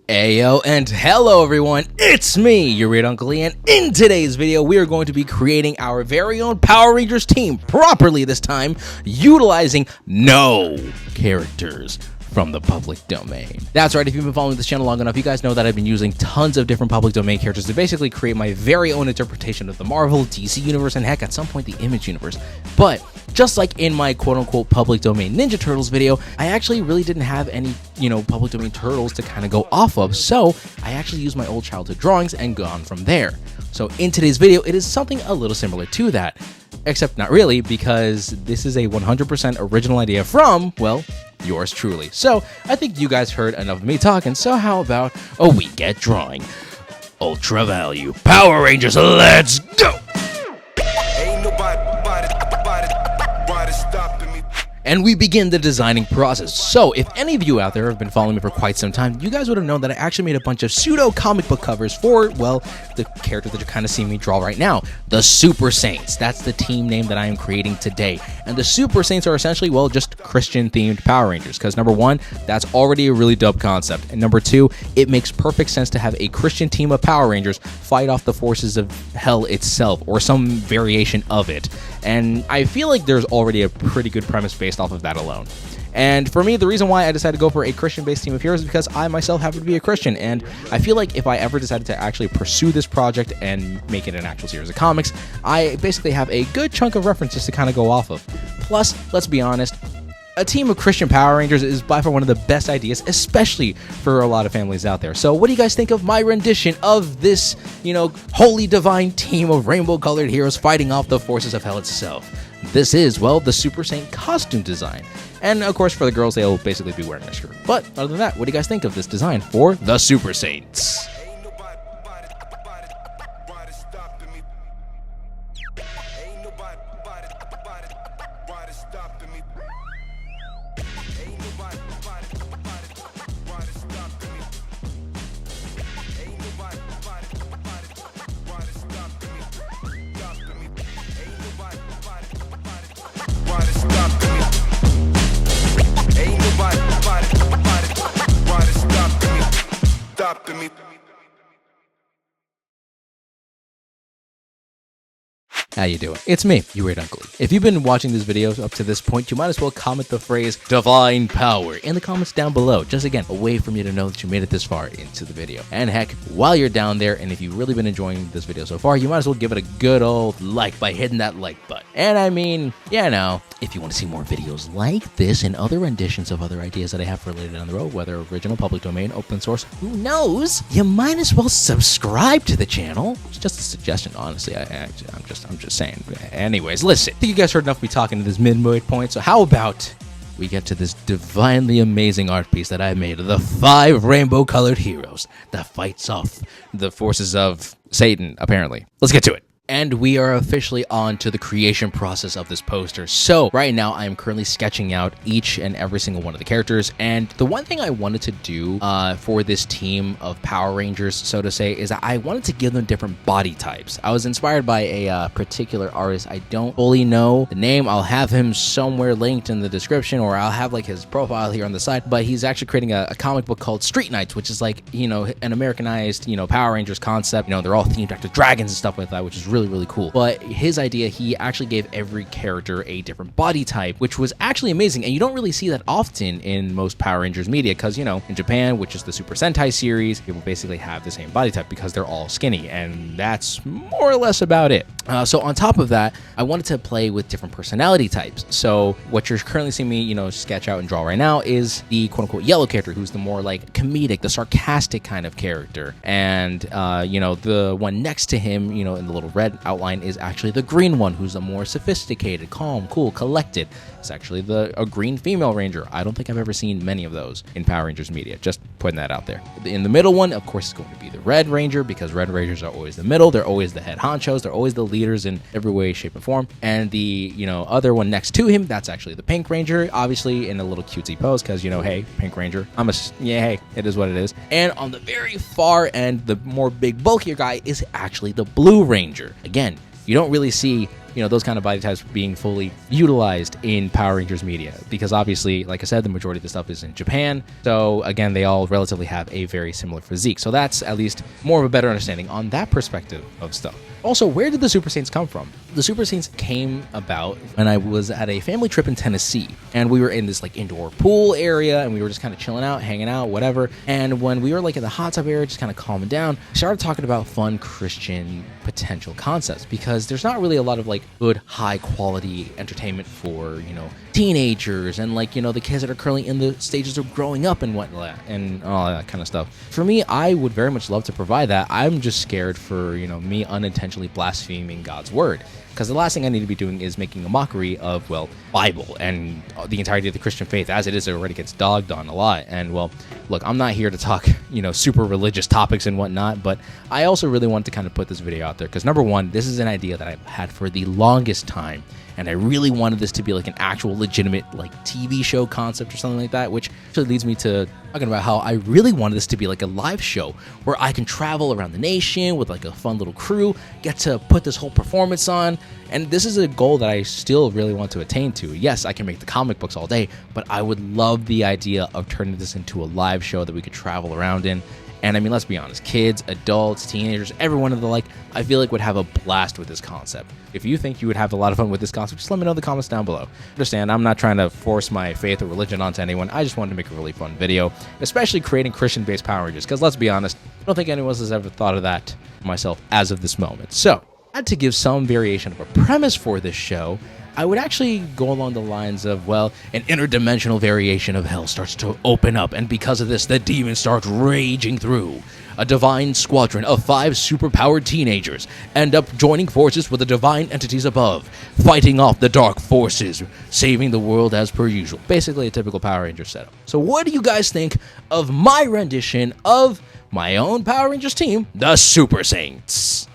Ayo, and hello everyone, it's me, your weird Uncle Lee, and in today's video, we are going to be creating our very own Power Rangers team, properly this time, utilizing no characters from the public domain. That's right, if you've been following this channel long enough, you guys know that I've been using tons of different public domain characters to basically create my very own interpretation of the Marvel, DC universe, and heck, at some point the Image universe. But just like in my quote-unquote public domain Ninja Turtles video, I actually really didn't have any, public domain turtles to kind of go off of, so I actually used my old childhood drawings and gone from there. So in today's video, it is something a little similar to that, except not really, because this is a 100% original idea from, well, yours truly. So I think you guys heard enough of me talking, so how about a we get drawing? Ultra Value Power Rangers, let's go! Ain't nobody stopping me. And we begin the designing process. So if any of you out there have been following me for quite some time, you guys would have known that I actually made a bunch of pseudo comic book covers for, well, the character that you're kind of seeing me draw right now, the Super Saints. That's the team name that I am creating today. And the Super Saints are essentially, well, just Christian themed Power Rangers, because number one, that's already a really dope concept. And number two, it makes perfect sense to have a Christian team of Power Rangers fight off the forces of hell itself, or some variation of it. And I feel like there's already a pretty good premise based off of that alone. And for me, the reason why I decided to go for a Christian-based team of heroes is because I myself happen to be a Christian, and I feel like if I ever decided to actually pursue this project and make it an actual series of comics, I basically have a good chunk of references to kind of go off of. Plus, let's be honest, a team of Christian Power Rangers is by far one of the best ideas, especially for a lot of families out there. So what do you guys think of my rendition of this, holy divine team of rainbow-colored heroes fighting off the forces of hell itself? This is, well, the Super Saint costume design. And of course, for the girls, they'll basically be wearing a skirt. But other than that, what do you guys think of this design for the Super Saints? How you doing? It's me, your weird Uncle Lee. If you've been watching this video up to this point, you might as well comment the phrase Divine Power in the comments down below. Just again, a way for me to know that you made it this far into the video. And heck, while you're down there, and if you've really been enjoying this video so far, you might as well give it a good old like by hitting that like button. And I mean, if you want to see more videos like this and other renditions of other ideas that I have for later down the road, whether original, public domain, open source, who knows, you might as well subscribe to the channel. It's just a suggestion, honestly. I'm just saying. Anyways, listen, I think you guys heard enough of me talking to this midway point, so how about we get to this divinely amazing art piece that I made of the 5 rainbow-colored heroes that fights off the forces of Satan, apparently. Let's get to it. And we are officially on to the creation process of this poster. So right now I am currently sketching out each and every single one of the characters. And the one thing I wanted to do for this team of Power Rangers, so to say, is that I wanted to give them different body types. I was inspired by a particular artist. I don't fully know the name. I'll have him somewhere linked in the description, or I'll have like his profile here on the side. But he's actually creating a comic book called Street Knights, which is like, an Americanized, Power Rangers concept. They're all themed after dragons and stuff like that, which is really cool. But his idea, he actually gave every character a different body type, which was actually amazing. And you don't really see that often in most Power Rangers media, because in Japan, which is the Super Sentai series, people basically have the same body type because they're all skinny, and that's more or less about it. So on top of that, I wanted to play with different personality types. So what you're currently seeing me sketch out and draw right now is the quote-unquote yellow character, who's the more like comedic, the sarcastic kind of character. And the one next to him, in the little red outline, is actually the green one, who's a more sophisticated, calm, cool, collected. It's actually a green female ranger. I don't think I've ever seen many of those in Power Rangers media. Just putting that out there. In the middle one, of course, is going to be the Red Ranger, because Red Rangers are always the middle. They're always the head honchos. They're always the leaders in every way, shape, and form. And the other one next to him, that's actually the Pink Ranger, obviously in a little cutesy pose, because hey, Pink Ranger. Hey, it is what it is. And on the very far end, the more big, bulkier guy is actually the Blue Ranger. Again, you don't really see those kind of body types being fully utilized in Power Rangers media, because obviously, like I said, the majority of the stuff is in Japan. So again, they all relatively have a very similar physique. So that's at least more of a better understanding on that perspective of stuff. Also, where did the Super Saints come from? The Super Saints came about when I was at a family trip in Tennessee, and we were in this like indoor pool area, and we were just kind of chilling out, hanging out, whatever. And when we were like in the hot tub area, just kind of calming down, I started talking about fun Christian potential concepts, because there's not really a lot of like good, high quality entertainment for, teenagers and like, the kids that are currently in the stages of growing up and whatnot and all that kind of stuff. For me, I would very much love to provide that. I'm just scared for, me unintentionally blaspheming God's word. Because the last thing I need to be doing is making a mockery of, Bible and the entirety of the Christian faith. As it is, it already gets dogged on a lot. And, look, I'm not here to talk, super religious topics and whatnot, but I also really wanted to kind of put this video out there. Because, number one, this is an idea that I've had for the longest time. And I really wanted this to be like an actual legitimate like TV show concept or something like that, which actually leads me to talking about how I really wanted this to be like a live show where I can travel around the nation with like a fun little crew, get to put this whole performance on. And this is a goal that I still really want to attain to. Yes, I can make the comic books all day, but I would love the idea of turning this into a live show that we could travel around in. And I mean, let's be honest, kids, adults, teenagers, everyone of the like, I feel like would have a blast with this concept. If you think you would have a lot of fun with this concept, just let me know in the comments down below. Understand, I'm not trying to force my faith or religion onto anyone. I just wanted to make a really fun video, especially creating Christian-based Power Rangers, because let's be honest, I don't think anyone else has ever thought of that myself as of this moment. So, I had to give some variation of a premise for this show. I would actually go along the lines of, an interdimensional variation of hell starts to open up, and because of this, the demons start raging through. A divine squadron of 5 superpowered teenagers end up joining forces with the divine entities above, fighting off the dark forces, saving the world as per usual. Basically a typical Power Ranger setup. So what do you guys think of my rendition of my own Power Rangers team, the Super Saints?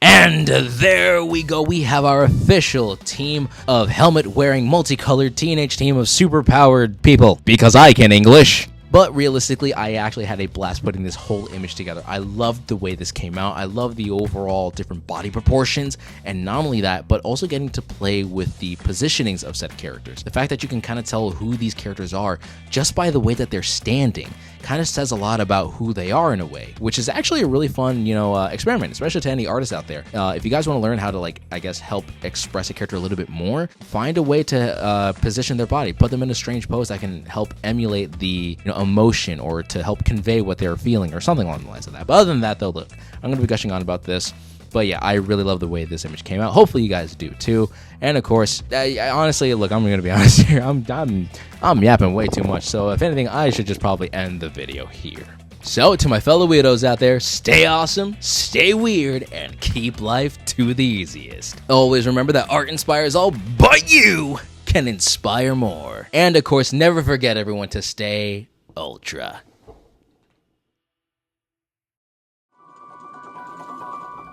And there we go. We have our official team of helmet-wearing, multicolored teenage team of super-powered people, because I can English. But realistically, I actually had a blast putting this whole image together. I loved the way this came out. I love the overall different body proportions. And not only that, but also getting to play with the positionings of said characters. The fact that you can kind of tell who these characters are just by the way that they're standing kind of says a lot about who they are in a way, which is actually a really fun, experiment, especially to any artists out there. If you guys want to learn how to, help express a character a little bit more, find a way to position their body, put them in a strange pose that can help emulate the, emotion or to help convey what they're feeling or something along the lines of that. But other than that, though, look, I'm going to be gushing on about this. But yeah, I really love the way this image came out. Hopefully you guys do too. And of course, honestly, look, I'm gonna be honest here. I'm yapping way too much. So if anything, I should just probably end the video here. So to my fellow weirdos out there, stay awesome, stay weird, and keep life to the easiest. Always remember that art inspires all, but you can inspire more. And of course, never forget everyone to stay ultra.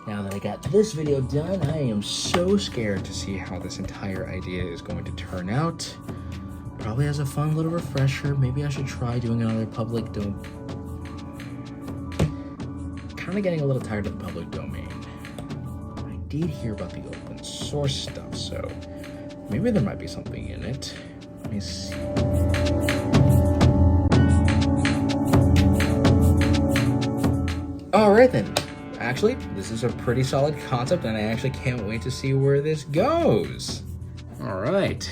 Now that I got this video done, I am so scared to see how this entire idea is going to turn out. Probably as a fun little refresher, maybe I should try doing another public domain. Kind of getting a little tired of the public domain. I did hear about the open source stuff, so maybe there might be something in it. Let me see. Alright then. Actually, this is a pretty solid concept, and I actually can't wait to see where this goes. Alright.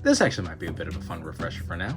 This actually might be a bit of a fun refresher for now.